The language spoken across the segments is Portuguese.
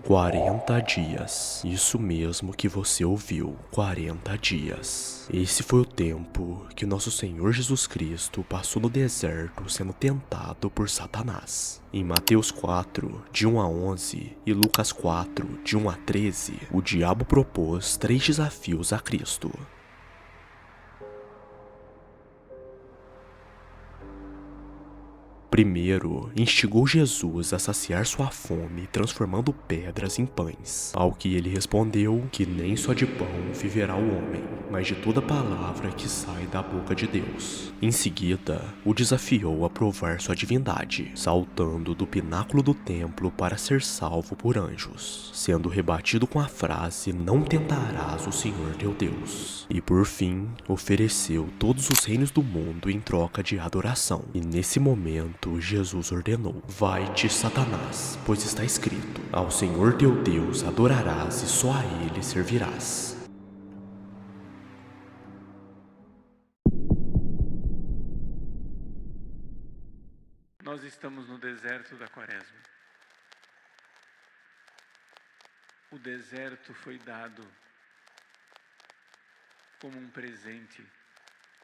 40 dias. Isso mesmo que você ouviu, 40 dias. Esse foi o tempo que nosso Senhor Jesus Cristo passou no deserto sendo tentado por Satanás. Em Mateus 4, de 1 a 11 e Lucas 4, de 1 a 13, o diabo propôs 3 desafios a Cristo. Primeiro, instigou Jesus a saciar sua fome, transformando pedras em pães. Ao que ele respondeu que nem só de pão viverá o homem, mas de toda palavra que sai da boca de Deus. Em seguida, o desafiou a provar sua divindade, saltando do pináculo do templo para ser salvo por anjos, sendo rebatido com a frase: "Não tentarás o Senhor teu Deus". E por fim, ofereceu todos os reinos do mundo em troca de adoração. E nesse momento, Jesus ordenou: "Vai-te, Satanás, pois está escrito: ao Senhor teu Deus adorarás e só a ele servirás". Nós estamos no deserto da Quaresma. O deserto foi dado como um presente,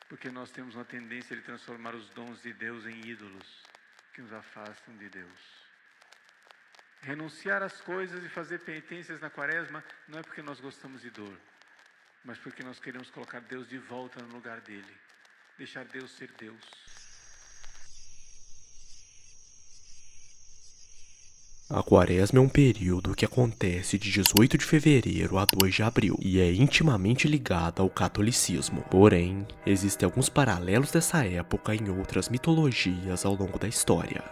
porque nós temos uma tendência de transformar os dons de Deus em ídolos que nos afastam de Deus. Renunciar às coisas e fazer penitências na Quaresma não é porque nós gostamos de dor, mas porque nós queremos colocar Deus de volta no lugar dele, deixar Deus ser Deus. A Quaresma é um período que acontece de 18 de fevereiro a 2 de abril e é intimamente ligada ao catolicismo. Porém, existem alguns paralelos dessa época em outras mitologias ao longo da história.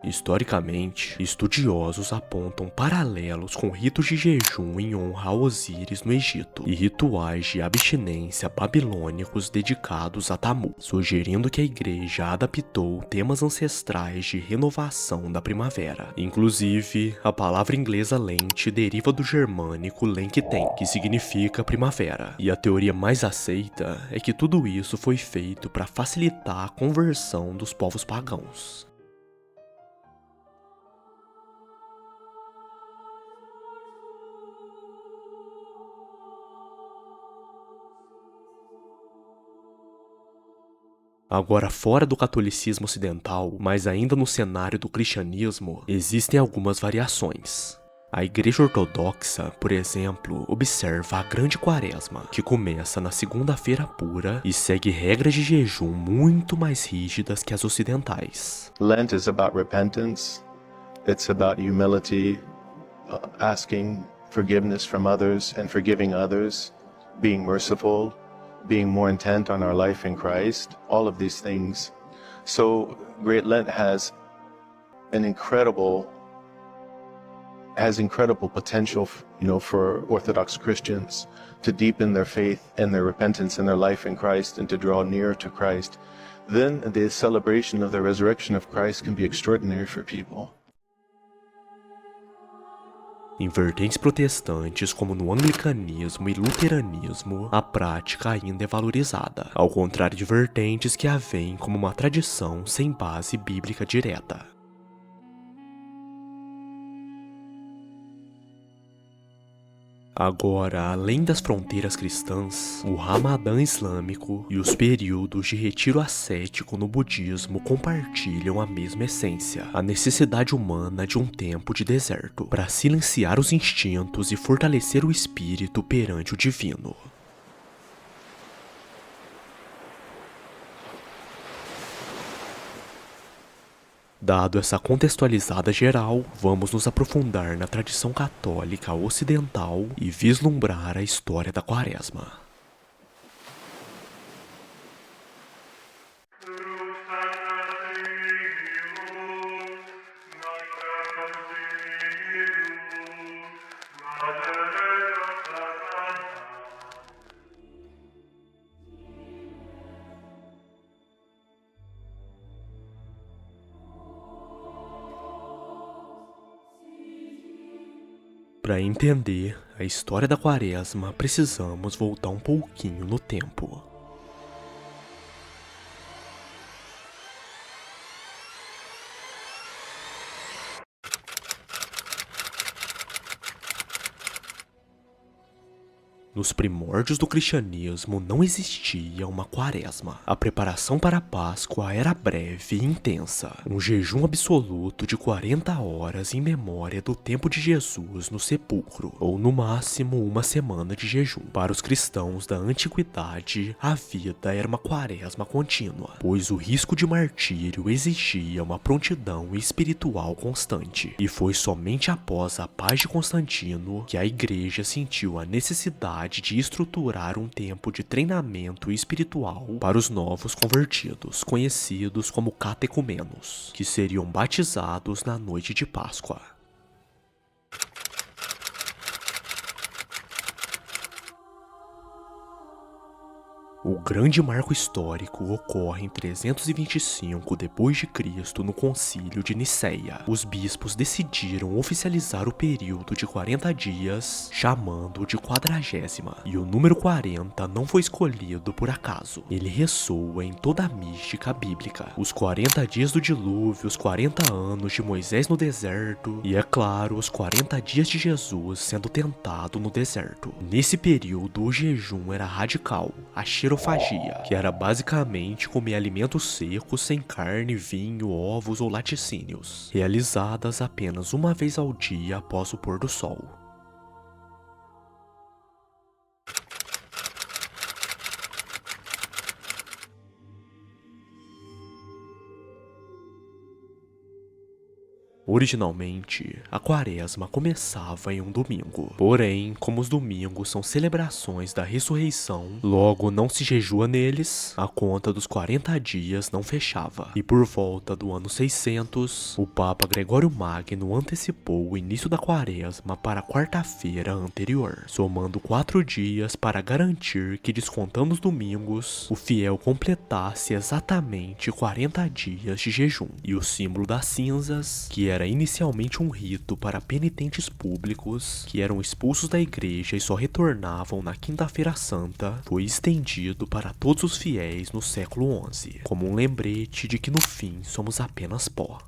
Historicamente, estudiosos apontam paralelos com ritos de jejum em honra a Osíris no Egito e rituais de abstinência babilônicos dedicados a Tammuz, sugerindo que a igreja adaptou temas ancestrais de renovação da primavera. Inclusive, a palavra inglesa Lent deriva do germânico Lenkten, que significa primavera, e a teoria mais aceita é que tudo isso foi feito para facilitar a conversão dos povos pagãos. Agora, fora do catolicismo ocidental, mas ainda no cenário do cristianismo, existem algumas variações. A Igreja Ortodoxa, por exemplo, observa a Grande Quaresma, que começa na segunda-feira pura e segue regras de jejum muito mais rígidas que as ocidentais. Lent is about repentance. It's about humility, asking forgiveness from others and forgiving others, being merciful, being more intent on our life in Christ, all of these things. So Great Lent has incredible potential, for Orthodox Christians to deepen their faith and their repentance and their life in Christ and to draw nearer to Christ. Then the celebration of the resurrection of Christ can be extraordinary for people. Em vertentes protestantes, como no anglicanismo e luteranismo, a prática ainda é valorizada, ao contrário de vertentes que a veem como uma tradição sem base bíblica direta. Agora, além das fronteiras cristãs, o Ramadã islâmico e os períodos de retiro ascético no budismo compartilham a mesma essência, a necessidade humana de um tempo de deserto, para silenciar os instintos e fortalecer o espírito perante o divino. Dado essa contextualizada geral, vamos nos aprofundar na tradição católica ocidental e vislumbrar a história da Quaresma. Para entender a história da Quaresma, precisamos voltar um pouquinho no tempo. Nos primórdios do cristianismo não existia uma quaresma. A preparação para a Páscoa era breve e intensa. Um jejum absoluto de 40 horas em memória do tempo de Jesus no sepulcro, ou no máximo uma semana de jejum. Para os cristãos da antiguidade, a vida era uma quaresma contínua, pois o risco de martírio exigia uma prontidão espiritual constante. E foi somente após a paz de Constantino que a igreja sentiu a necessidade de estruturar um tempo de treinamento espiritual para os novos convertidos, conhecidos como catecumenos, que seriam batizados na noite de Páscoa. O grande marco histórico ocorre em 325 d.C. no Concílio de Niceia. Os bispos decidiram oficializar o período de 40 dias, chamando-o de quadragésima, e o número 40 não foi escolhido por acaso. Ele ressoa em toda a mística bíblica. Os 40 dias do dilúvio, os 40 anos de Moisés no deserto, e é claro, os 40 dias de Jesus sendo tentado no deserto. Nesse período, o jejum era radical, a xirofagia, que era basicamente comer alimentos secos sem carne, vinho, ovos ou laticínios, realizadas apenas uma vez ao dia após o pôr do sol. Originalmente, a quaresma começava em um domingo. Porém, como os domingos são celebrações da ressurreição, logo não se jejua neles, a conta dos 40 dias não fechava. E por volta do ano 600, o Papa Gregório Magno antecipou o início da quaresma para a quarta-feira anterior, somando 4 dias para garantir que, descontando os domingos, o fiel completasse exatamente 40 dias de jejum. E o símbolo das cinzas, que era inicialmente um rito para penitentes públicos que eram expulsos da igreja e só retornavam na Quinta-feira Santa, foi estendido para todos os fiéis no século XI, como um lembrete de que no fim somos apenas pó.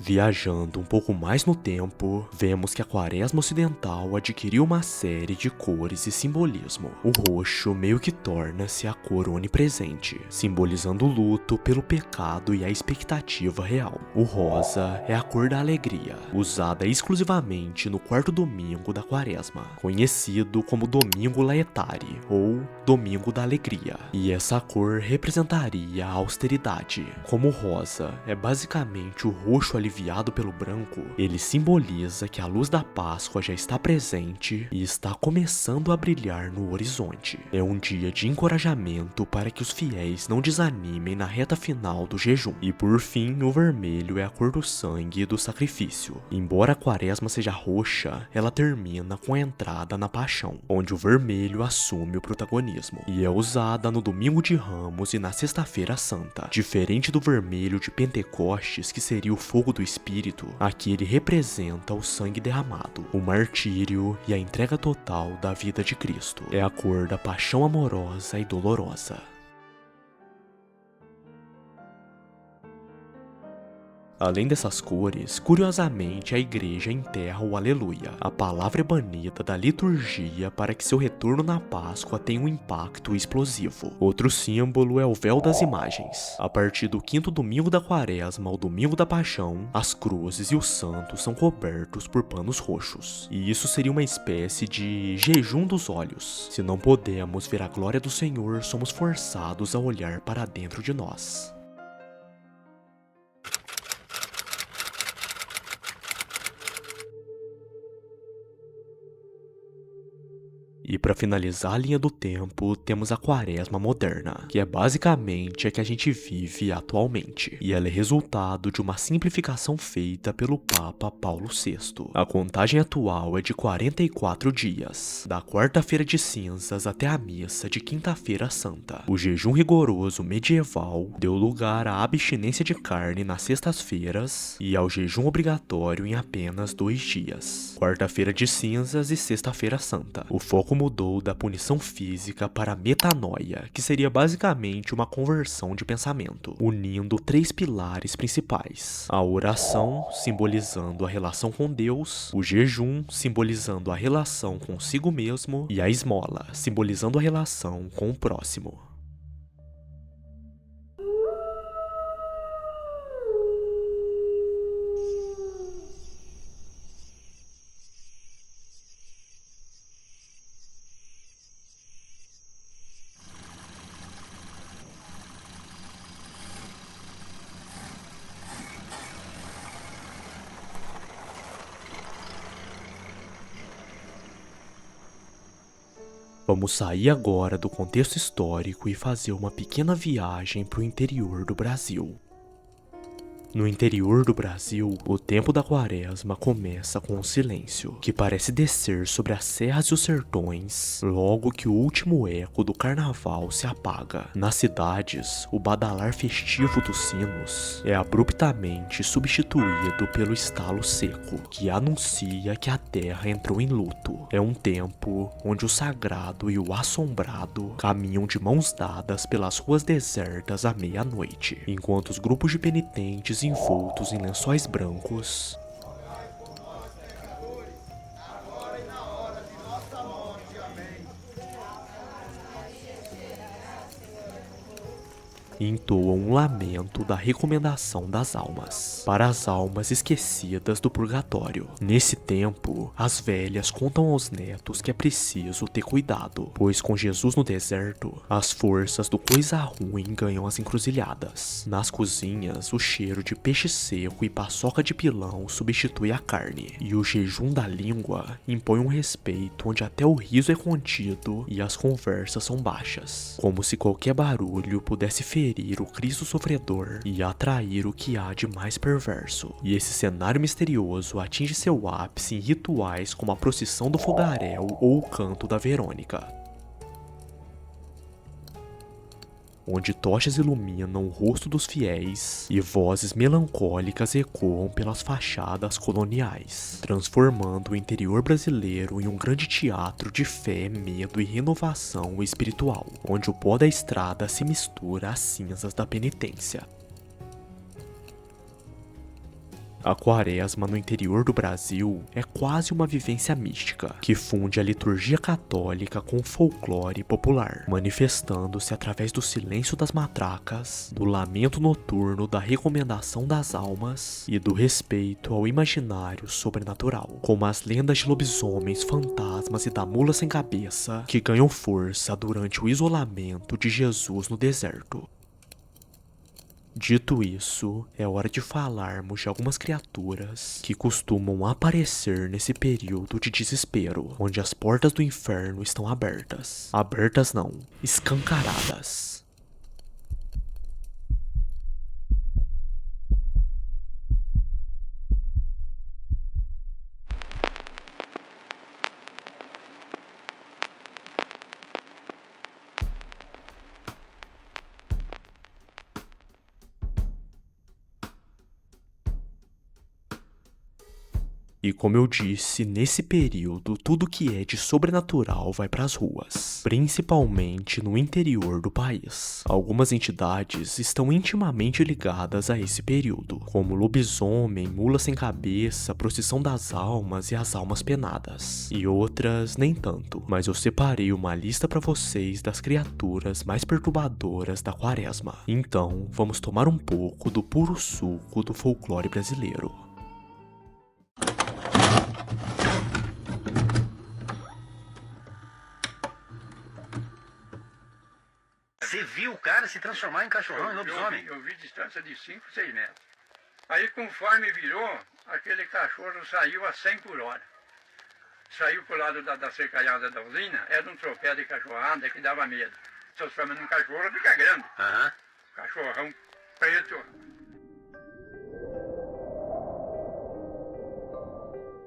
Viajando um pouco mais no tempo, vemos que a quaresma ocidental adquiriu uma série de cores e simbolismo. O roxo meio que torna-se a cor onipresente, simbolizando o luto pelo pecado e a expectativa real. O rosa é a cor da alegria, usada exclusivamente no quarto domingo da quaresma, conhecido como Domingo Laetare, ou Domingo da Alegria. E essa cor representaria a austeridade. Como o rosa é basicamente o roxo aliviado pelo branco, ele simboliza que a luz da Páscoa já está presente e está começando a brilhar no horizonte. É um dia de encorajamento para que os fiéis não desanimem na reta final do jejum. E por fim, o vermelho é a cor do sangue e do sacrifício. Embora a quaresma seja roxa, ela termina com a entrada na paixão, onde o vermelho assume o protagonismo, e é usada no domingo de Ramos e na sexta-feira santa. Diferente do vermelho de Pentecostes, que seria o fogo do Espírito, aqui ele representa o sangue derramado, o martírio e a entrega total da vida de Cristo. É a cor da paixão amorosa e dolorosa. Além dessas cores, curiosamente a igreja enterra o Aleluia, a palavra ebanita da liturgia, para que seu retorno na Páscoa tenha um impacto explosivo. Outro símbolo é o véu das imagens. A partir do quinto domingo da quaresma ao domingo da paixão, as cruzes e os santos são cobertos por panos roxos. E isso seria uma espécie de jejum dos olhos. Se não podemos ver a glória do Senhor, somos forçados a olhar para dentro de nós. E para finalizar a linha do tempo, temos a Quaresma moderna, que é basicamente a que a gente vive atualmente. E ela é resultado de uma simplificação feita pelo Papa Paulo VI. A contagem atual é de 44 dias, da quarta-feira de cinzas até a missa de quinta-feira santa. O jejum rigoroso medieval deu lugar à abstinência de carne nas sextas-feiras e ao jejum obrigatório em apenas 2 dias, quarta-feira de cinzas e sexta-feira santa. O foco mudou da punição física para a metanoia, que seria basicamente uma conversão de pensamento, unindo 3 pilares principais: a oração, simbolizando a relação com Deus, o jejum, simbolizando a relação consigo mesmo, e a esmola, simbolizando a relação com o próximo. Vamos sair agora do contexto histórico e fazer uma pequena viagem para o interior do Brasil. No interior do Brasil, o tempo da Quaresma começa com um silêncio, que parece descer sobre as serras e os sertões, logo que o último eco do carnaval se apaga. Nas cidades, o badalar festivo dos sinos é abruptamente substituído pelo estalo seco, que anuncia que a terra entrou em luto. É um tempo onde o sagrado e o assombrado caminham de mãos dadas pelas ruas desertas à meia-noite, enquanto os grupos de penitentes envoltos em lençóis brancos entoam um lamento da recomendação das almas, para as almas esquecidas do purgatório. Nesse tempo, as velhas contam aos netos que é preciso ter cuidado, pois com Jesus no deserto, as forças do coisa ruim ganham as encruzilhadas. Nas cozinhas, o cheiro de peixe seco e paçoca de pilão substitui a carne, e o jejum da língua impõe um respeito onde até o riso é contido e as conversas são baixas, como se qualquer barulho pudesse ferir o Cristo sofredor e atrair o que há de mais perverso. E esse cenário misterioso atinge seu ápice em rituais como a procissão do fogaréu ou o canto da Verônica, onde tochas iluminam o rosto dos fiéis e vozes melancólicas ecoam pelas fachadas coloniais, transformando o interior brasileiro em um grande teatro de fé, medo e renovação espiritual, onde o pó da estrada se mistura às cinzas da penitência. A Quaresma no interior do Brasil é quase uma vivência mística, que funde a liturgia católica com o folclore popular, manifestando-se através do silêncio das matracas, do lamento noturno da recomendação das almas e do respeito ao imaginário sobrenatural, como as lendas de lobisomens, fantasmas e da mula sem cabeça, que ganham força durante o isolamento de Jesus no deserto. Dito isso, é hora de falarmos de algumas criaturas que costumam aparecer nesse período de desespero, onde as portas do inferno estão abertas. Abertas não, escancaradas. E como eu disse, nesse período, tudo que é de sobrenatural vai para as ruas, principalmente no interior do país. Algumas entidades estão intimamente ligadas a esse período, como lobisomem, mula sem cabeça, procissão das almas e as almas penadas. E outras nem tanto, mas eu separei uma lista para vocês das criaturas mais perturbadoras da Quaresma. Então, vamos tomar um pouco do puro suco do folclore brasileiro. Você viu o cara se transformar em cachorrão e lobisomem? Eu vi distância de 5, 6 metros. Aí conforme virou, aquele cachorro saiu a 100 por hora. Saiu pro lado da cercalhada da usina, era um tropé de cachorrada que dava medo. Se transforma num cachorro, fica grande. Cachorrão preto.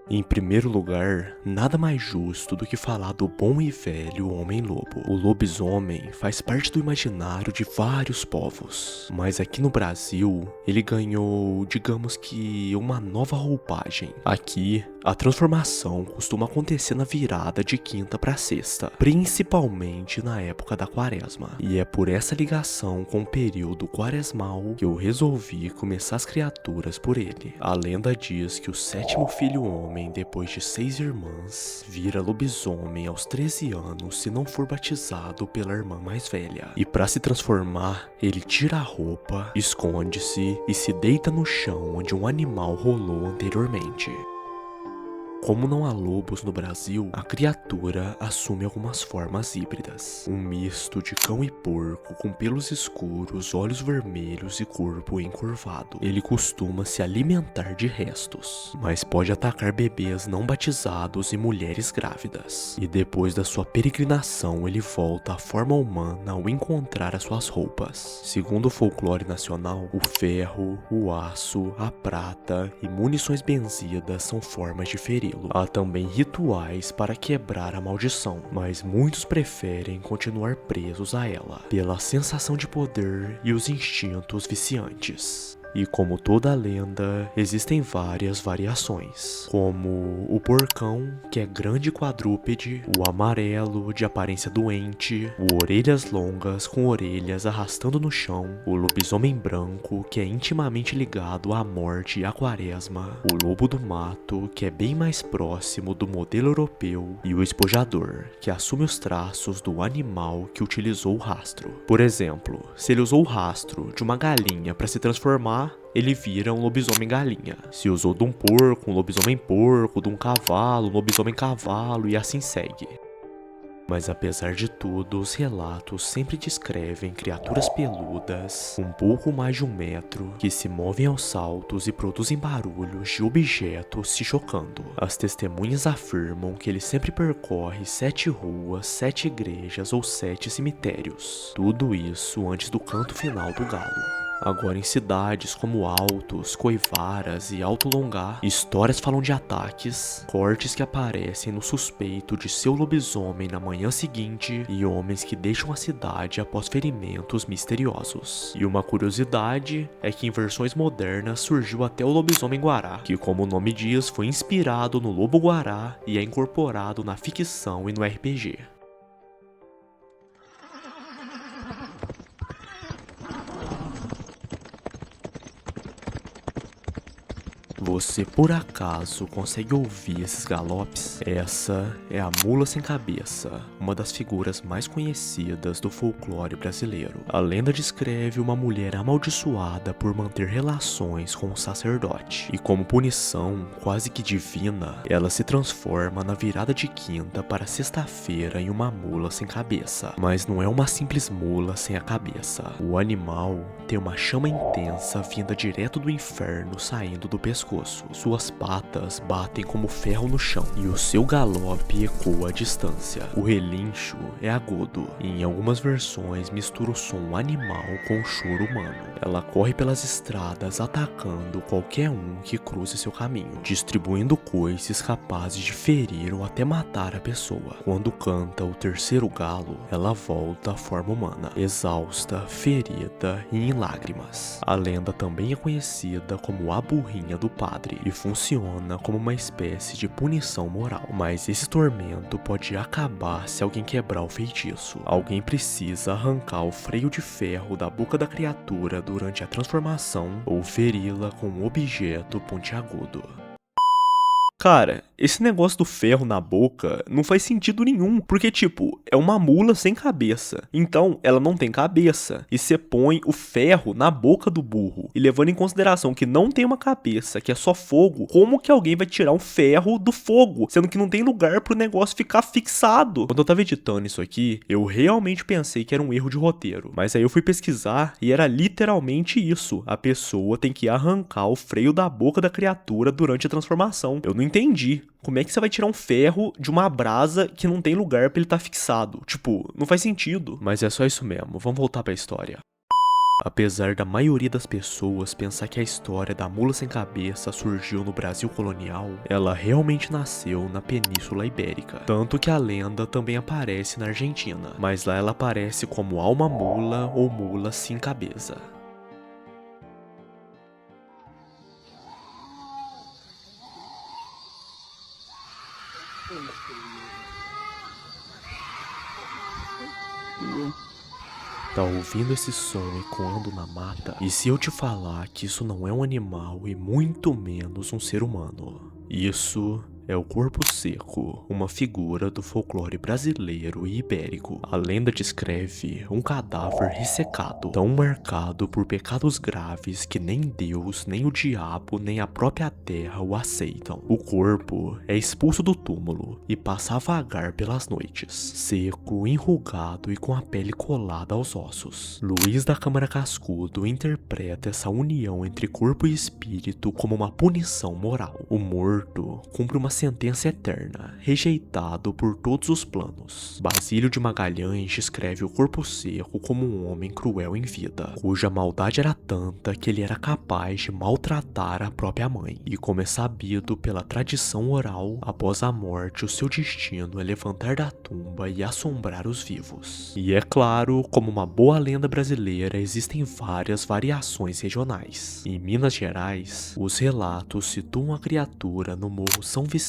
Em primeiro lugar, nada mais justo do que falar do bom e velho homem-lobo. O lobisomem faz parte do imaginário de vários povos, mas aqui no Brasil, ele ganhou, digamos que, uma nova roupagem. Aqui, a transformação costuma acontecer na virada de quinta para sexta, principalmente na época da quaresma. E é por essa ligação com o período quaresmal que eu resolvi começar as criaturas por ele. A lenda diz que o sétimo filho homem, depois de 6 irmãs, vira lobisomem aos 13 anos se não for batizado pela irmã mais velha. E para se transformar, ele tira a roupa, esconde-se e se deita no chão onde um animal rolou anteriormente. Como não há lobos no Brasil, a criatura assume algumas formas híbridas. Um misto de cão e porco com pelos escuros, olhos vermelhos e corpo encurvado. Ele costuma se alimentar de restos, mas pode atacar bebês não batizados e mulheres grávidas. E depois da sua peregrinação, ele volta à forma humana ao encontrar as suas roupas. Segundo o folclore nacional, o ferro, o aço, a prata e munições benzidas são formas de feri-lo. Há também rituais para quebrar a maldição, mas muitos preferem continuar presos a ela, pela sensação de poder e os instintos viciantes. E como toda lenda, existem várias variações, como o porcão, que é grande quadrúpede, o amarelo, de aparência doente, o orelhas longas com orelhas arrastando no chão, o lobisomem branco, que é intimamente ligado à morte e à quaresma, o lobo do mato, que é bem mais próximo do modelo europeu, e o espojador, que assume os traços do animal que utilizou o rastro. Por exemplo, se ele usou o rastro de uma galinha para se transformar, ele vira um lobisomem galinha. Se usou de um porco, um lobisomem porco, de um cavalo, um lobisomem cavalo e assim segue. Mas apesar de tudo, os relatos sempre descrevem criaturas peludas, um pouco mais de 1 metro, que se movem aos saltos e produzem barulhos de objetos se chocando. As testemunhas afirmam que ele sempre percorre 7 ruas, 7 igrejas ou 7 cemitérios. Tudo isso antes do canto final do galo. Agora, em cidades como Altos, Coivaras e Alto Longá, histórias falam de ataques, cortes que aparecem no suspeito de seu lobisomem na manhã seguinte e homens que deixam a cidade após ferimentos misteriosos. E uma curiosidade é que em versões modernas surgiu até o lobisomem guará, que, como o nome diz, foi inspirado no lobo guará e é incorporado na ficção e no RPG. Você por acaso consegue ouvir esses galopes? Essa é a mula sem cabeça, uma das figuras mais conhecidas do folclore brasileiro. A lenda descreve uma mulher amaldiçoada por manter relações com um sacerdote, e como punição quase que divina, ela se transforma na virada de quinta para sexta-feira em uma mula sem cabeça. Mas não é uma simples mula sem a cabeça. O animal tem uma chama intensa vinda direto do inferno saindo do pescoço. Suas patas batem como ferro no chão e o seu galope ecoa à distância. O relincho é agudo e em algumas versões mistura o som animal com o choro humano. Ela corre pelas estradas atacando qualquer um que cruze seu caminho, distribuindo coices capazes de ferir ou até matar a pessoa. Quando canta o terceiro galo, ela volta à forma humana, exausta, ferida e em lágrimas. A lenda também é conhecida como a burrinha do padre e funciona como uma espécie de punição moral. Mas esse tormento pode acabar se alguém quebrar o feitiço. Alguém precisa arrancar o freio de ferro da boca da criatura durante a transformação ou feri-la com um objeto pontiagudo. Cara, esse negócio do ferro na boca não faz sentido nenhum, porque tipo, é uma mula sem cabeça, então ela não tem cabeça, e você põe o ferro na boca do burro, e levando em consideração que não tem uma cabeça, que é só fogo, como que alguém vai tirar um ferro do fogo, sendo que não tem lugar pro negócio ficar fixado? Quando eu tava editando isso aqui, eu realmente pensei que era um erro de roteiro, mas aí eu fui pesquisar e era literalmente isso, a pessoa tem que arrancar o freio da boca da criatura durante a transformação. Eu não entendi. Como é que você vai tirar um ferro de uma brasa que não tem lugar pra ele estar fixado? Tipo, não faz sentido. Mas é só isso mesmo, vamos voltar pra história. Apesar da maioria das pessoas pensar que a história da mula sem cabeça surgiu no Brasil colonial, ela realmente nasceu na Península Ibérica. Tanto que a lenda também aparece na Argentina, mas lá ela aparece como alma mula ou mula sem cabeça. Tá ouvindo esse som ecoando na mata? E se eu te falar que isso não é um animal e muito menos um ser humano? Isso é o corpo seco, uma figura do folclore brasileiro e ibérico. A lenda descreve um cadáver ressecado, tão marcado por pecados graves que nem Deus, nem o diabo, nem a própria terra o aceitam. O corpo é expulso do túmulo e passa a vagar pelas noites, seco, enrugado e com a pele colada aos ossos. Luiz da Câmara Cascudo interpreta essa união entre corpo e espírito como uma punição moral. O morto cumpre uma sentença eterna, rejeitado por todos os planos. Basílio de Magalhães descreve o corpo seco como um homem cruel em vida, cuja maldade era tanta que ele era capaz de maltratar a própria mãe. E como é sabido pela tradição oral, após a morte o seu destino é levantar da tumba e assombrar os vivos. E é claro, como uma boa lenda brasileira, existem várias variações regionais. Em Minas Gerais, os relatos situam a criatura no Morro São Vicente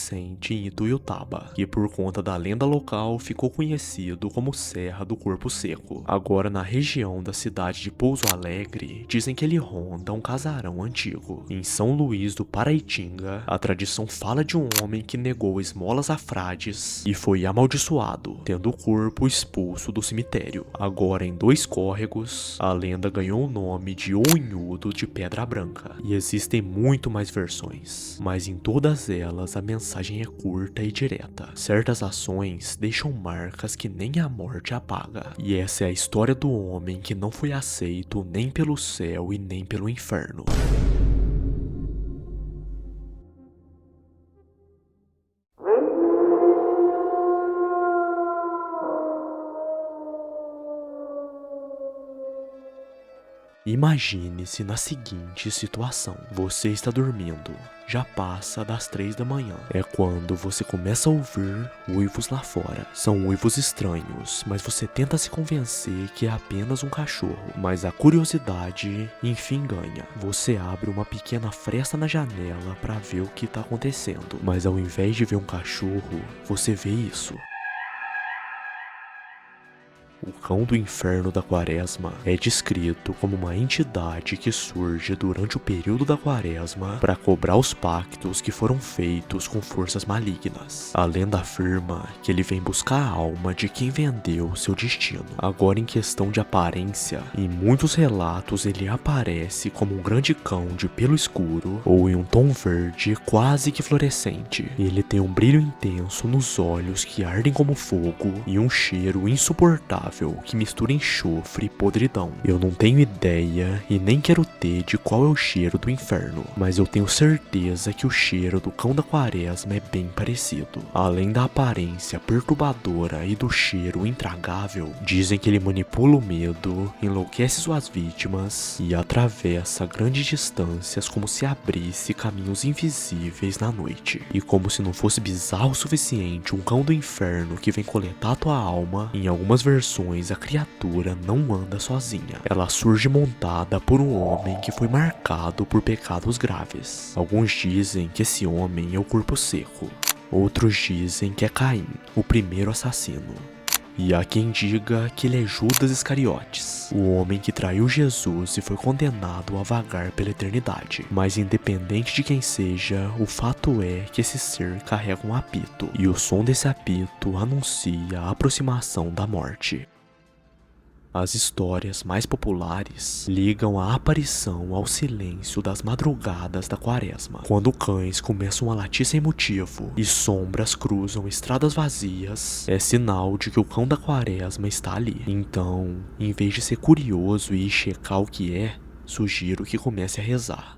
em Ituiutaba, que por conta da lenda local ficou conhecido como Serra do Corpo Seco. Agora na região da cidade de Pouso Alegre, dizem que ele ronda um casarão antigo. Em São Luís do Paraitinga, a tradição fala de um homem que negou esmolas a frades e foi amaldiçoado, tendo o corpo expulso do cemitério. Agora em Dois Córregos, a lenda ganhou o nome de Unhudo de Pedra Branca. E existem muito mais versões, mas em todas elas a mensagem é curta e direta. Certas ações deixam marcas que nem a morte apaga. E essa é a história do homem que não foi aceito nem pelo céu e nem pelo inferno. Imagine-se na seguinte situação: você está dormindo, já passa das 3 da manhã. É quando você começa a ouvir uivos lá fora. São uivos estranhos, mas você tenta se convencer que é apenas um cachorro. Mas a curiosidade, enfim, ganha. Você abre uma pequena fresta na janela para ver o que está acontecendo. Mas ao invés de ver um cachorro, você vê isso. O cão do inferno da quaresma é descrito como uma entidade que surge durante o período da quaresma para cobrar os pactos que foram feitos com forças malignas. A lenda afirma que ele vem buscar a alma de quem vendeu seu destino. Agora, em questão de aparência, em muitos relatos ele aparece como um grande cão de pelo escuro ou em um tom verde quase que fluorescente. Ele tem um brilho intenso nos olhos que ardem como fogo e um cheiro insuportável que mistura enxofre e podridão. Eu não tenho ideia e nem quero ter de qual é o cheiro do inferno, mas eu tenho certeza que o cheiro do cão da quaresma é bem parecido. Além da aparência perturbadora e do cheiro intragável, dizem que ele manipula o medo, enlouquece suas vítimas e atravessa grandes distâncias como se abrisse caminhos invisíveis na noite. E como se não fosse bizarro o suficiente um cão do inferno que vem coletar tua alma, em algumas versões a criatura não anda sozinha. Ela surge montada por um homem que foi marcado por pecados graves. Alguns dizem que esse homem é o corpo seco. Outros dizem que é Caim, o primeiro assassino. E há quem diga que ele é Judas Iscariotes, o homem que traiu Jesus e foi condenado a vagar pela eternidade. Mas independente de quem seja, o fato é que esse ser carrega um apito, e o som desse apito anuncia a aproximação da morte. As histórias mais populares ligam a aparição ao silêncio das madrugadas da quaresma, quando cães começam a latir sem motivo e sombras cruzam estradas vazias. É sinal de que o cão da quaresma está ali. Então, em vez de ser curioso e checar o que é, sugiro que comece a rezar.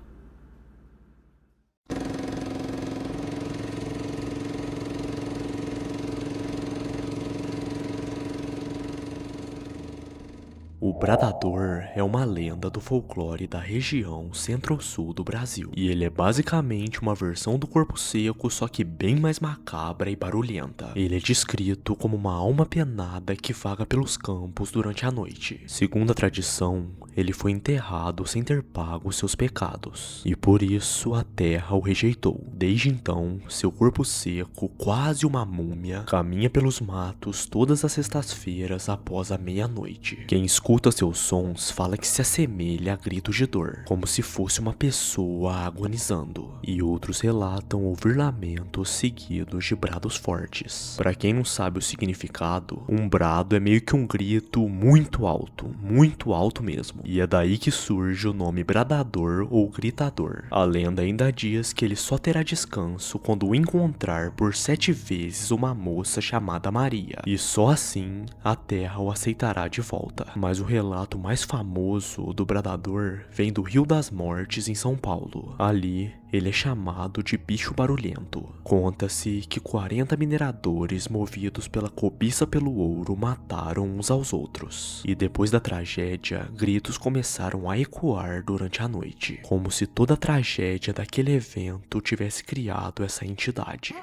O Bradador é uma lenda do folclore da região centro-sul do Brasil, e ele é basicamente uma versão do corpo seco, só que bem mais macabra e barulhenta. Ele é descrito como uma alma penada que vaga pelos campos durante a noite. Segundo a tradição, ele foi enterrado sem ter pago seus pecados, e por isso a terra o rejeitou. Desde então, seu corpo seco, quase uma múmia, caminha pelos matos todas as sextas-feiras após a meia-noite. Quem escuta seus sons fala que se assemelha a gritos de dor, como se fosse uma pessoa agonizando, e outros relatam ouvir lamentos seguidos de brados fortes. Para quem não sabe o significado, um brado é meio que um grito muito alto mesmo, e é daí que surge o nome bradador ou gritador. A lenda ainda diz que ele só terá descanso quando encontrar por 7 vezes uma moça chamada Maria, e só assim a terra o aceitará de volta. Mas o relato mais famoso do bradador vem do Rio das Mortes, em São Paulo. Ali, ele é chamado de bicho barulhento. Conta-se que 40 mineradores movidos pela cobiça pelo ouro mataram uns aos outros. E depois da tragédia, gritos começaram a ecoar durante a noite, como se toda a tragédia daquele evento tivesse criado essa entidade.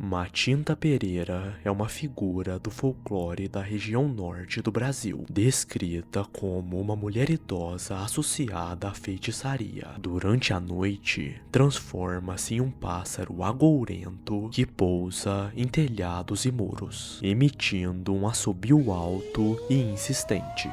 Matinta Pereira é uma figura do folclore da região norte do Brasil, descrita como uma mulher idosa associada à feitiçaria. Durante a noite, transforma-se em um pássaro agourento que pousa em telhados e muros, emitindo um assobio alto e insistente.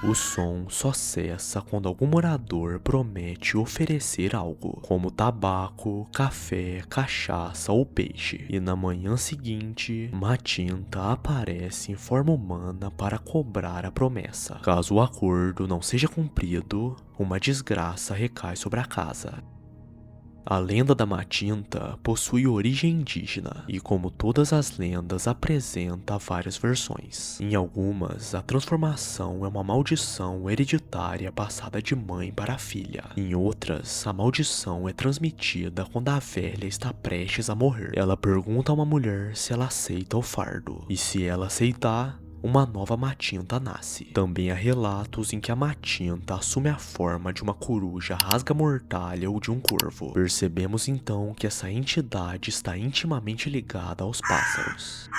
O som só cessa quando algum morador promete oferecer algo, como tabaco, café, cachaça ou peixe. E na manhã seguinte, Matinta aparece em forma humana para cobrar a promessa. Caso o acordo não seja cumprido, uma desgraça recai sobre a casa. A lenda da Matinta possui origem indígena e, como todas as lendas, apresenta várias versões. Em algumas, a transformação é uma maldição hereditária passada de mãe para filha. Em outras, a maldição é transmitida quando a velha está prestes a morrer. Ela pergunta a uma mulher se ela aceita o fardo, e se ela aceitar, uma nova Matinta nasce. Também há relatos em que a Matinta assume a forma de uma coruja rasga-mortalha ou de um corvo. Percebemos então que essa entidade está intimamente ligada aos pássaros.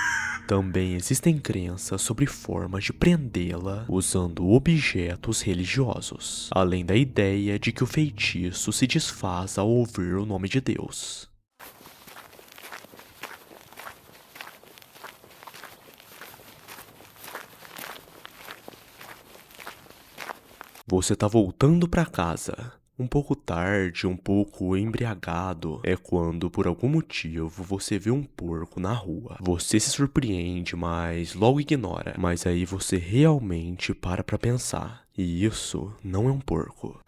Também existem crenças sobre formas de prendê-la usando objetos religiosos, além da ideia de que o feitiço se desfaz ao ouvir o nome de Deus. Você tá voltando pra casa, um pouco tarde, um pouco embriagado, é quando por algum motivo você vê um porco na rua. Você se surpreende, mas logo ignora. Mas aí você realmente para pra pensar, e isso não é um porco.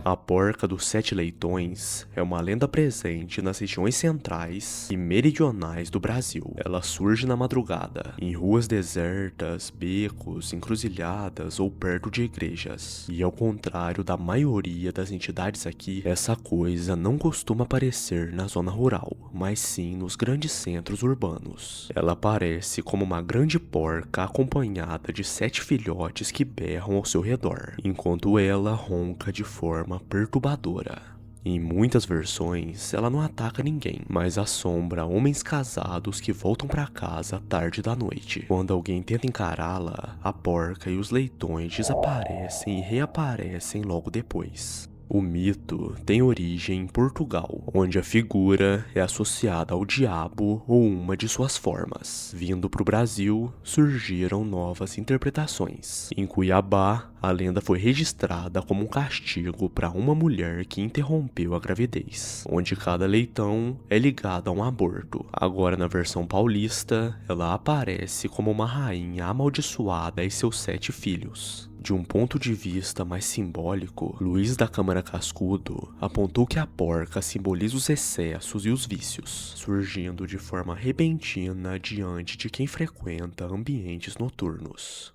A porca dos 7 leitões é uma lenda presente nas regiões centrais e meridionais do Brasil. Ela surge na madrugada, em ruas desertas, becos, encruzilhadas ou perto de igrejas. E ao contrário da maioria das entidades aqui, essa coisa não costuma aparecer na zona rural, mas sim nos grandes centros urbanos. Ela aparece como uma grande porca acompanhada de 7 filhotes que berram ao seu redor, enquanto ela ronca de forma perturbadora. Em muitas versões, ela não ataca ninguém, mas assombra homens casados que voltam para casa tarde da noite. Quando alguém tenta encará-la, a porca e os leitões desaparecem e reaparecem logo depois. O mito tem origem em Portugal, onde a figura é associada ao diabo ou uma de suas formas. Vindo para o Brasil, surgiram novas interpretações. Em Cuiabá, a lenda foi registrada como um castigo para uma mulher que interrompeu a gravidez, onde cada leitão é ligado a um aborto. Agora, na versão paulista, ela aparece como uma rainha amaldiçoada e seus 7 filhos. De um ponto de vista mais simbólico, Luiz da Câmara Cascudo apontou que a porca simboliza os excessos e os vícios, surgindo de forma repentina diante de quem frequenta ambientes noturnos.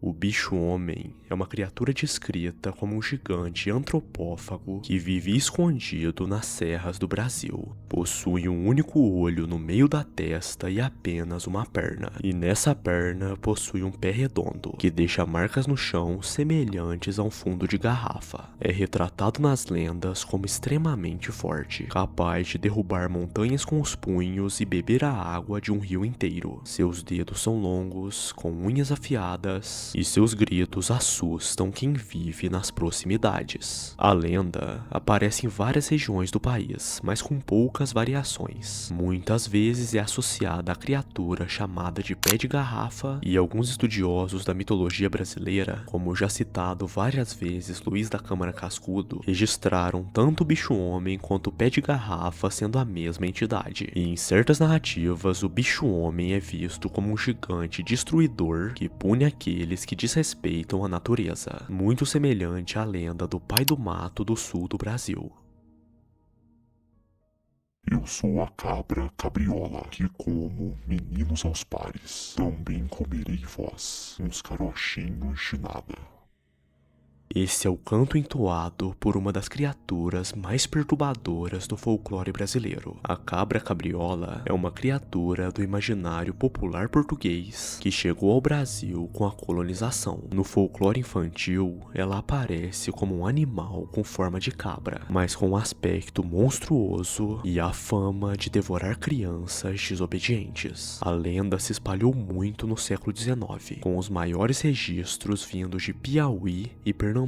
O bicho-homem é uma criatura descrita como um gigante antropófago que vive escondido nas serras do Brasil. Possui um único olho no meio da testa e apenas uma perna. E nessa perna possui um pé redondo, que deixa marcas no chão semelhantes a um fundo de garrafa. É retratado nas lendas como extremamente forte, capaz de derrubar montanhas com os punhos e beber a água de um rio inteiro. Seus dedos são longos, com unhas afiadas, e seus gritos assustam quem vive nas proximidades. A lenda aparece em várias regiões do país, mas com poucas variações. Muitas vezes é associada à criatura chamada de pé de garrafa, e alguns estudiosos da mitologia brasileira, como já citado várias vezes Luiz da Câmara Cascudo, registraram tanto o bicho-homem quanto o pé de garrafa sendo a mesma entidade. E em certas narrativas, o bicho-homem é visto como um gigante destruidor que pune aqueles que desrespeitam a natureza, muito semelhante à lenda do Pai do Mato do sul do Brasil. Eu sou a cabra cabriola, que como meninos aos pares. Também comerei vós, uns carochinhos de nada. Esse é o canto entoado por uma das criaturas mais perturbadoras do folclore brasileiro. A cabra cabriola é uma criatura do imaginário popular português que chegou ao Brasil com a colonização. No folclore infantil, ela aparece como um animal com forma de cabra, mas com um aspecto monstruoso e a fama de devorar crianças desobedientes. A lenda se espalhou muito no século XIX, com os maiores registros vindos de Piauí e Pernambuco,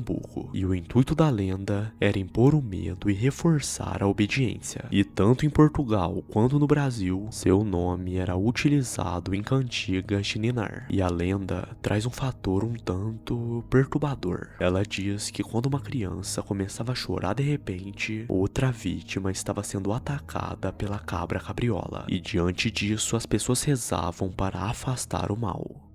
e o intuito da lenda era impor o medo e reforçar a obediência. E tanto em Portugal quanto no Brasil, seu nome era utilizado em cantigas de ninar. E a lenda traz um fator um tanto perturbador. Ela diz que quando uma criança começava a chorar de repente, outra vítima estava sendo atacada pela cabra cabriola, e diante disso as pessoas rezavam para afastar o mal.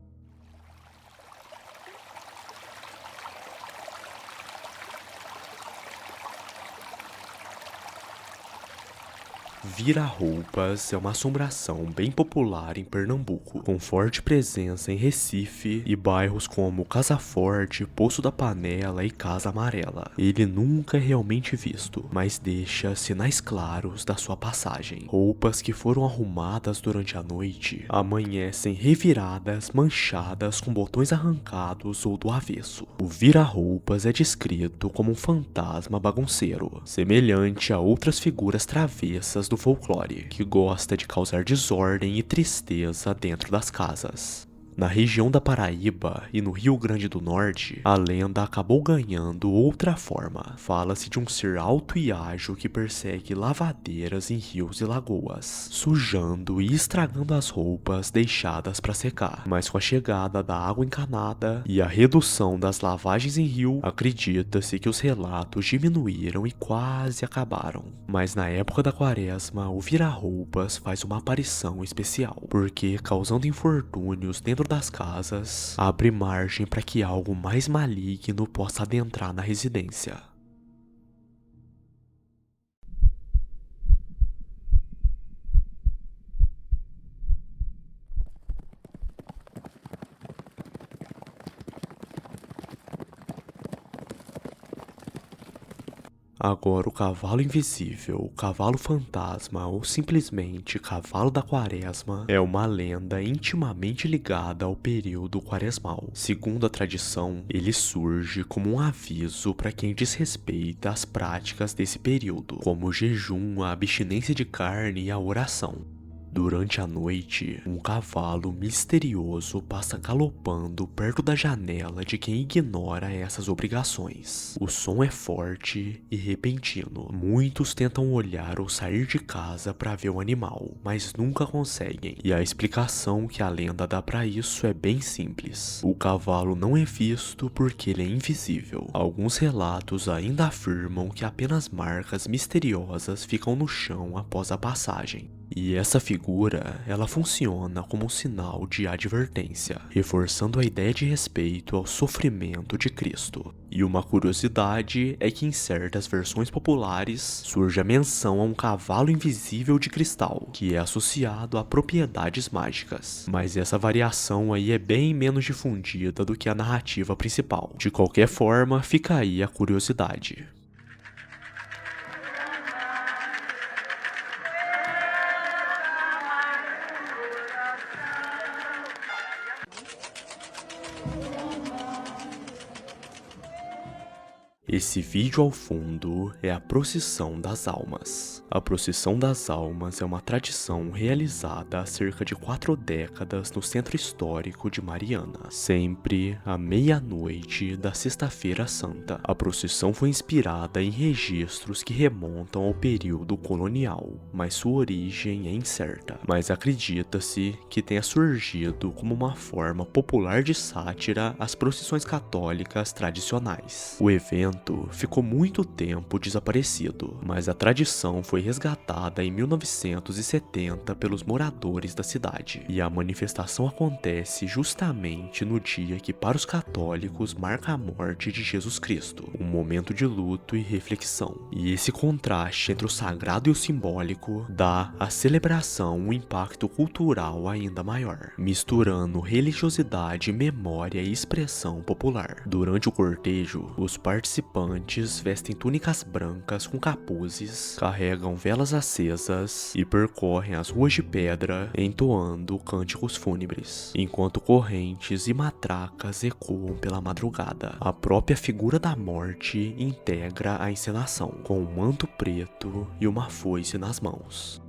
Vira-roupas é uma assombração bem popular em Pernambuco, com forte presença em Recife e bairros como Casa Forte, Poço da Panela e Casa Amarela. Ele nunca é realmente visto, mas deixa sinais claros da sua passagem. Roupas que foram arrumadas durante a noite amanhecem reviradas, manchadas com botões arrancados ou do avesso. O vira-roupas é descrito como um fantasma bagunceiro, semelhante a outras figuras travessas do folclore, que gosta de causar desordem e tristeza dentro das casas. Na região da Paraíba e no Rio Grande do Norte, a lenda acabou ganhando outra forma. Fala-se de um ser alto e ágil que persegue lavadeiras em rios e lagoas, sujando e estragando as roupas deixadas para secar. Mas com a chegada da água encanada e a redução das lavagens em rio, acredita-se que os relatos diminuíram e quase acabaram. Mas na época da quaresma, o vira-roupas faz uma aparição especial, porque causando infortúnios dentro das casas, abre margem para que algo mais maligno possa adentrar na residência. Agora, o cavalo invisível, o cavalo fantasma ou simplesmente cavalo da quaresma é uma lenda intimamente ligada ao período quaresmal. Segundo a tradição, ele surge como um aviso para quem desrespeita as práticas desse período, como o jejum, a abstinência de carne e a oração. Durante a noite, um cavalo misterioso passa galopando perto da janela de quem ignora essas obrigações. O som é forte e repentino. Muitos tentam olhar ou sair de casa para ver o animal, mas nunca conseguem. E a explicação que a lenda dá para isso é bem simples. O cavalo não é visto porque ele é invisível. Alguns relatos ainda afirmam que apenas marcas misteriosas ficam no chão após a passagem. E essa figura, ela funciona como um sinal de advertência, reforçando a ideia de respeito ao sofrimento de Cristo. E uma curiosidade é que em certas versões populares surge a menção a um cavalo invisível de cristal, que é associado a propriedades mágicas. Mas essa variação aí é bem menos difundida do que a narrativa principal. De qualquer forma, fica aí a curiosidade. Esse vídeo ao fundo é a Procissão das Almas. A Procissão das Almas é uma tradição realizada há cerca de 4 décadas no Centro Histórico de Mariana, sempre à meia-noite da Sexta-feira Santa. A procissão foi inspirada em registros que remontam ao período colonial, mas sua origem é incerta. Mas acredita-se que tenha surgido como uma forma popular de sátira às procissões católicas tradicionais. O evento ficou muito tempo desaparecido, mas a tradição foi resgatada em 1970 pelos moradores da cidade. E a manifestação acontece justamente no dia que para os católicos marca a morte de Jesus Cristo, um momento de luto e reflexão. E esse contraste entre o sagrado e o simbólico dá à celebração um impacto cultural ainda maior, misturando religiosidade, memória e expressão popular. Durante o cortejo, os participantes vestem túnicas brancas com capuzes, carregam velas acesas e percorrem as ruas de pedra entoando cânticos fúnebres, enquanto correntes e matracas ecoam pela madrugada. A própria figura da morte integra a encenação, com um manto preto e uma foice nas mãos.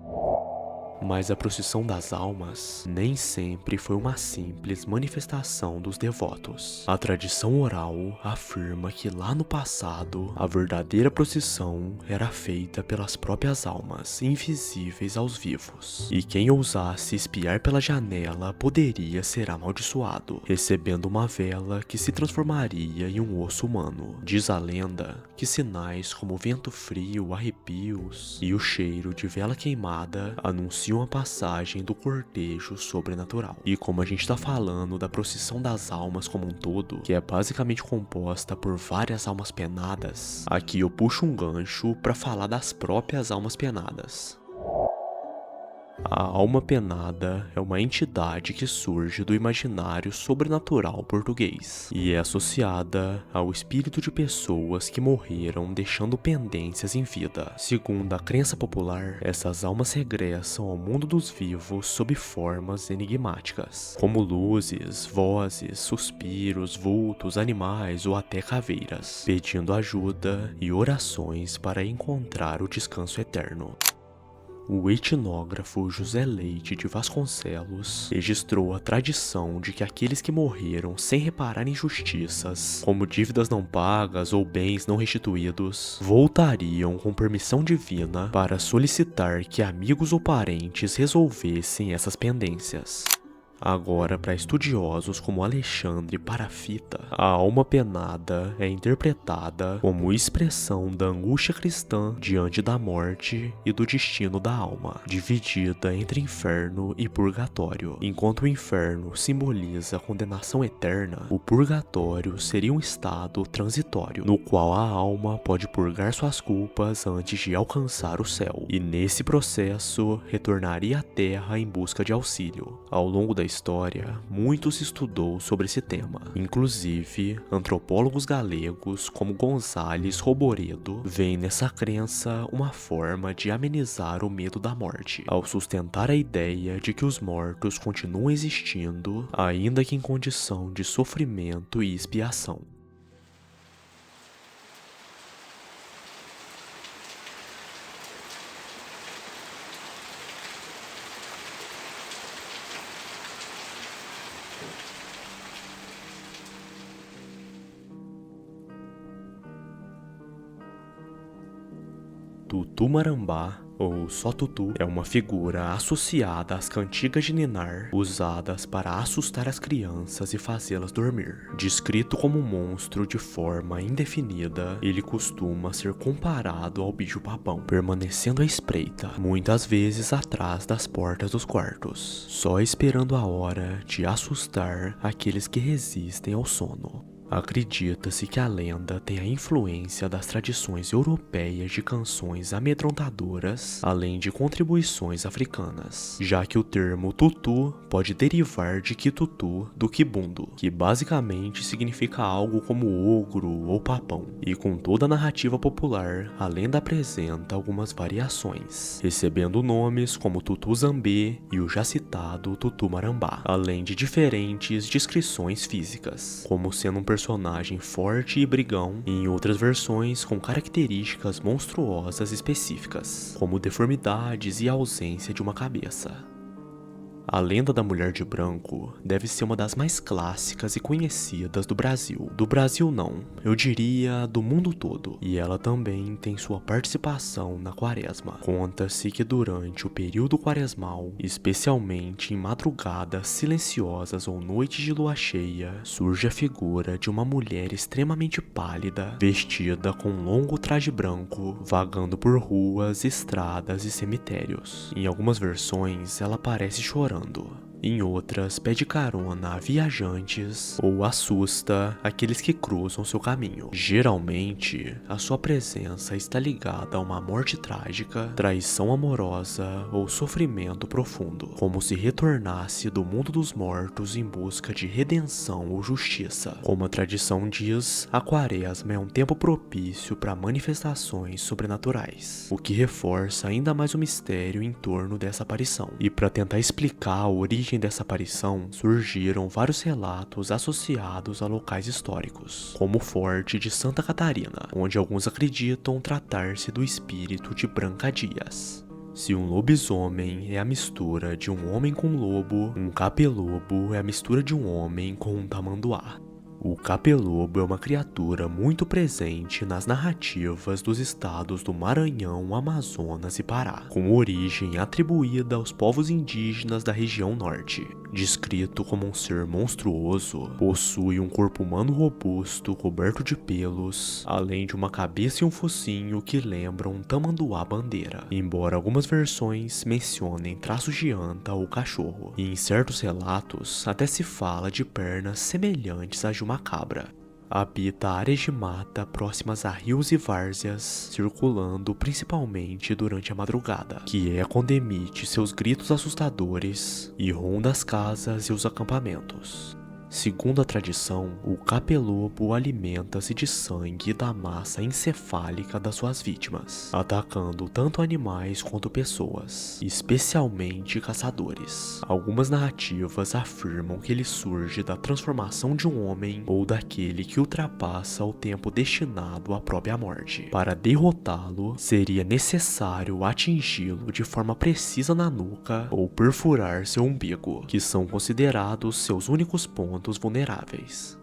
Mas a procissão das almas nem sempre foi uma simples manifestação dos devotos. A tradição oral afirma que lá no passado, a verdadeira procissão era feita pelas próprias almas, invisíveis aos vivos. E quem ousasse espiar pela janela poderia ser amaldiçoado, recebendo uma vela que se transformaria em um osso humano. Diz a lenda que sinais como vento frio, arrepios e o cheiro de vela queimada anunciam a passagem do cortejo sobrenatural. E como a gente tá falando da procissão das almas como um todo, que é basicamente composta por várias almas penadas, aqui eu puxo um gancho para falar das próprias almas penadas. A alma penada é uma entidade que surge do imaginário sobrenatural português e é associada ao espírito de pessoas que morreram deixando pendências em vida. Segundo a crença popular, essas almas regressam ao mundo dos vivos sob formas enigmáticas, como luzes, vozes, suspiros, vultos, animais ou até caveiras, pedindo ajuda e orações para encontrar o descanso eterno. O etnógrafo José Leite de Vasconcelos registrou a tradição de que aqueles que morreram sem reparar em injustiças, como dívidas não pagas ou bens não restituídos, voltariam com permissão divina para solicitar que amigos ou parentes resolvessem essas pendências. Agora, para estudiosos como Alexandre Parafita, a alma penada é interpretada como expressão da angústia cristã diante da morte e do destino da alma, dividida entre inferno e purgatório. Enquanto o inferno simboliza a condenação eterna, o purgatório seria um estado transitório, no qual a alma pode purgar suas culpas antes de alcançar o céu, e nesse processo retornaria à terra em busca de auxílio. Ao longo da história, muito se estudou sobre esse tema. Inclusive, antropólogos galegos como Gonzales Roboredo veem nessa crença uma forma de amenizar o medo da morte, ao sustentar a ideia de que os mortos continuam existindo, ainda que em condição de sofrimento e expiação. Tutu Marambá, ou só Tutu, é uma figura associada às cantigas de ninar, usadas para assustar as crianças e fazê-las dormir. Descrito como um monstro de forma indefinida, ele costuma ser comparado ao bicho-papão, permanecendo à espreita, muitas vezes atrás das portas dos quartos, só esperando a hora de assustar aqueles que resistem ao sono. Acredita-se que a lenda tem a influência das tradições europeias de canções amedrontadoras, além de contribuições africanas, já que o termo tutu pode derivar de kitutu do kibundo, que basicamente significa algo como ogro ou papão, e com toda a narrativa popular, a lenda apresenta algumas variações, recebendo nomes como Tutu Zambê e o já citado Tutu Marambá, além de diferentes descrições físicas, como sendo um personagem forte e brigão, e em outras versões com características monstruosas específicas, como deformidades e a ausência de uma cabeça. A lenda da mulher de branco deve ser uma das mais clássicas e conhecidas do Brasil. Do Brasil não, eu diria do mundo todo. E ela também tem sua participação na quaresma. Conta-se que durante o período quaresmal, especialmente em madrugadas silenciosas ou noites de lua cheia, surge a figura de uma mulher extremamente pálida, vestida com um longo traje branco, vagando por ruas, estradas e cemitérios. Em algumas versões, ela aparece chorando. Em outras, pede carona a viajantes ou assusta aqueles que cruzam seu caminho. Geralmente, a sua presença está ligada a uma morte trágica, traição amorosa ou sofrimento profundo, como se retornasse do mundo dos mortos em busca de redenção ou justiça. Como a tradição diz, a quaresma é um tempo propício para manifestações sobrenaturais, o que reforça ainda mais o mistério em torno dessa aparição. E para tentar explicar a origem dessa aparição, surgiram vários relatos associados a locais históricos, como o Forte de Santa Catarina, onde alguns acreditam tratar-se do espírito de Branca Dias. Se um lobisomem é a mistura de um homem com um lobo, um capelobo é a mistura de um homem com um tamanduá. O capelobo é uma criatura muito presente nas narrativas dos estados do Maranhão, Amazonas e Pará, com origem atribuída aos povos indígenas da região norte. Descrito como um ser monstruoso, possui um corpo humano robusto coberto de pelos, além de uma cabeça e um focinho que lembram um tamanduá bandeira, embora algumas versões mencionem traços de anta ou cachorro, e em certos relatos até se fala de pernas semelhantes às de uma cabra. Habita áreas de mata próximas a rios e várzeas, circulando principalmente durante a madrugada, que é quando emite seus gritos assustadores e ronda as casas e os acampamentos. Segundo a tradição, o capelobo alimenta-se de sangue e da massa encefálica das suas vítimas, atacando tanto animais quanto pessoas, especialmente caçadores. Algumas narrativas afirmam que ele surge da transformação de um homem ou daquele que ultrapassa o tempo destinado à própria morte. Para derrotá-lo, seria necessário atingi-lo de forma precisa na nuca ou perfurar seu umbigo, que são considerados seus únicos pontos vulneráveis.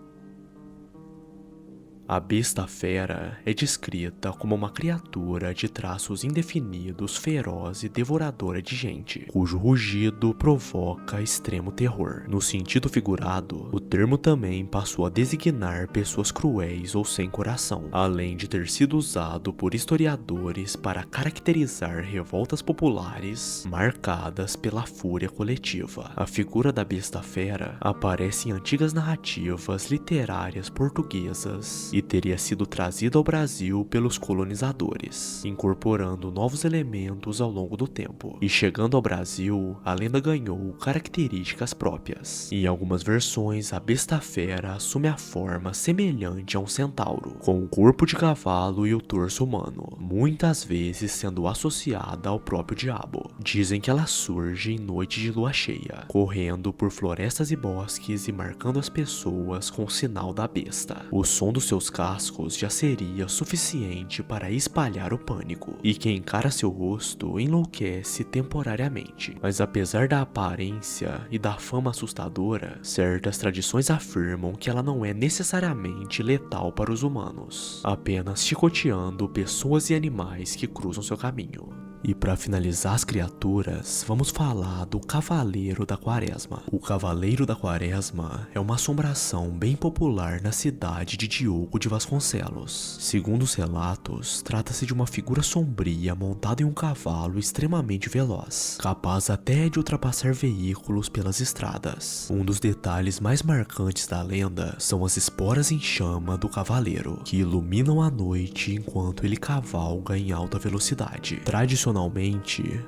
A besta fera é descrita como uma criatura de traços indefinidos, feroz e devoradora de gente, cujo rugido provoca extremo terror. No sentido figurado, o termo também passou a designar pessoas cruéis ou sem coração, além de ter sido usado por historiadores para caracterizar revoltas populares marcadas pela fúria coletiva. A figura da besta fera aparece em antigas narrativas literárias portuguesas e teria sido trazida ao Brasil pelos colonizadores, incorporando novos elementos ao longo do tempo. E chegando ao Brasil, a lenda ganhou características próprias. Em algumas versões, a besta fera assume a forma semelhante a um centauro, com o corpo de cavalo e o torso humano, muitas vezes sendo associada ao próprio diabo. Dizem que ela surge em noites de lua cheia, correndo por florestas e bosques e marcando as pessoas com o sinal da besta. O som dos seus dos cascos já seria suficiente para espalhar o pânico, e quem encara seu rosto enlouquece temporariamente. Mas apesar da aparência e da fama assustadora, certas tradições afirmam que ela não é necessariamente letal para os humanos, apenas chicoteando pessoas e animais que cruzam seu caminho. E para finalizar as criaturas, vamos falar do Cavaleiro da Quaresma. O Cavaleiro da Quaresma é uma assombração bem popular na cidade de Diogo de Vasconcelos. Segundo os relatos, trata-se de uma figura sombria montada em um cavalo extremamente veloz, capaz até de ultrapassar veículos pelas estradas. Um dos detalhes mais marcantes da lenda são as esporas em chama do cavaleiro, que iluminam a noite enquanto ele cavalga em alta velocidade. Tradicionalmente,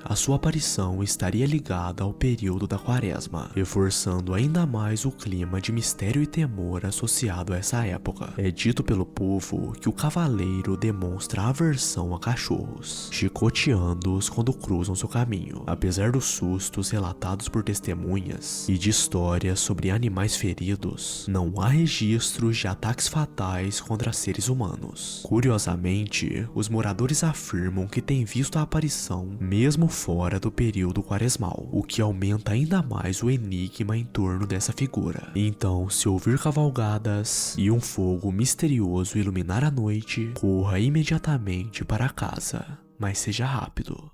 a sua aparição estaria ligada ao período da Quaresma, reforçando ainda mais o clima de mistério e temor associado a essa época. É dito pelo povo que o cavaleiro demonstra aversão a cachorros, chicoteando-os quando cruzam seu caminho. Apesar dos sustos relatados por testemunhas e de histórias sobre animais feridos, não há registros de ataques fatais contra seres humanos. Curiosamente, os moradores afirmam que têm visto a aparição mesmo fora do período quaresmal, o que aumenta ainda mais o enigma em torno dessa figura. Então, se ouvir cavalgadas e um fogo misterioso iluminar a noite, corra imediatamente para casa, mas seja rápido.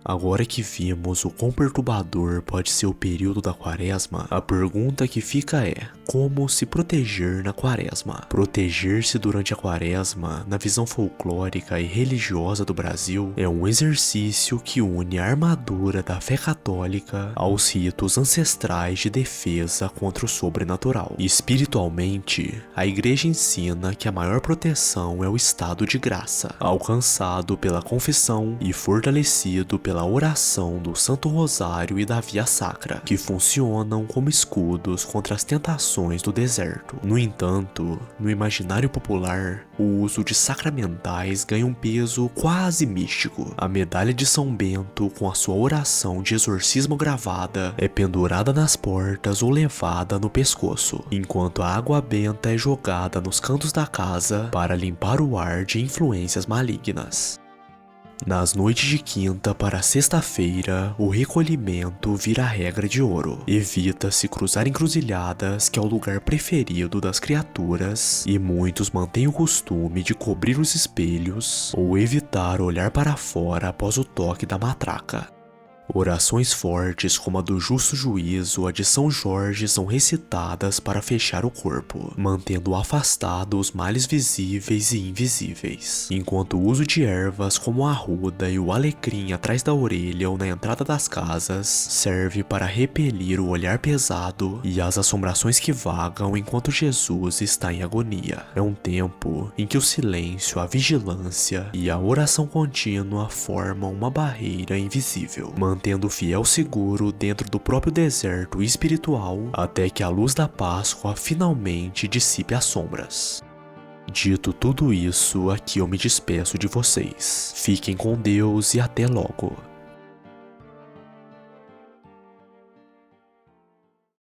Agora que vimos o quão perturbador pode ser o período da Quaresma, a pergunta que fica é: como se proteger na Quaresma? Proteger-se durante a Quaresma, na visão folclórica e religiosa do Brasil, é um exercício que une a armadura da fé católica aos ritos ancestrais de defesa contra o sobrenatural. Espiritualmente, a Igreja ensina que a maior proteção é o estado de graça, alcançado pela confissão e fortalecido pela oração do Santo Rosário e da Via Sacra, que funcionam como escudos contra as tentações do deserto. No entanto, no imaginário popular, o uso de sacramentais ganha um peso quase místico. A medalha de São Bento, com a sua oração de exorcismo gravada, é pendurada nas portas ou levada no pescoço, enquanto a água benta é jogada nos cantos da casa para limpar o ar de influências malignas. Nas noites de quinta para sexta-feira, o recolhimento vira a regra de ouro. Evita-se cruzar encruzilhadas, que é o lugar preferido das criaturas, e muitos mantêm o costume de cobrir os espelhos ou evitar olhar para fora após o toque da matraca. Orações fortes como a do Justo Juízo ou a de São Jorge são recitadas para fechar o corpo, mantendo afastado os males visíveis e invisíveis, enquanto o uso de ervas como a arruda e o alecrim atrás da orelha ou na entrada das casas serve para repelir o olhar pesado e as assombrações que vagam enquanto Jesus está em agonia. É um tempo em que o silêncio, a vigilância e a oração contínua formam uma barreira invisível, mantendo o fiel seguro dentro do próprio deserto espiritual até que a luz da Páscoa finalmente dissipe as sombras. Dito tudo isso, aqui eu me despeço de vocês. Fiquem com Deus e até logo.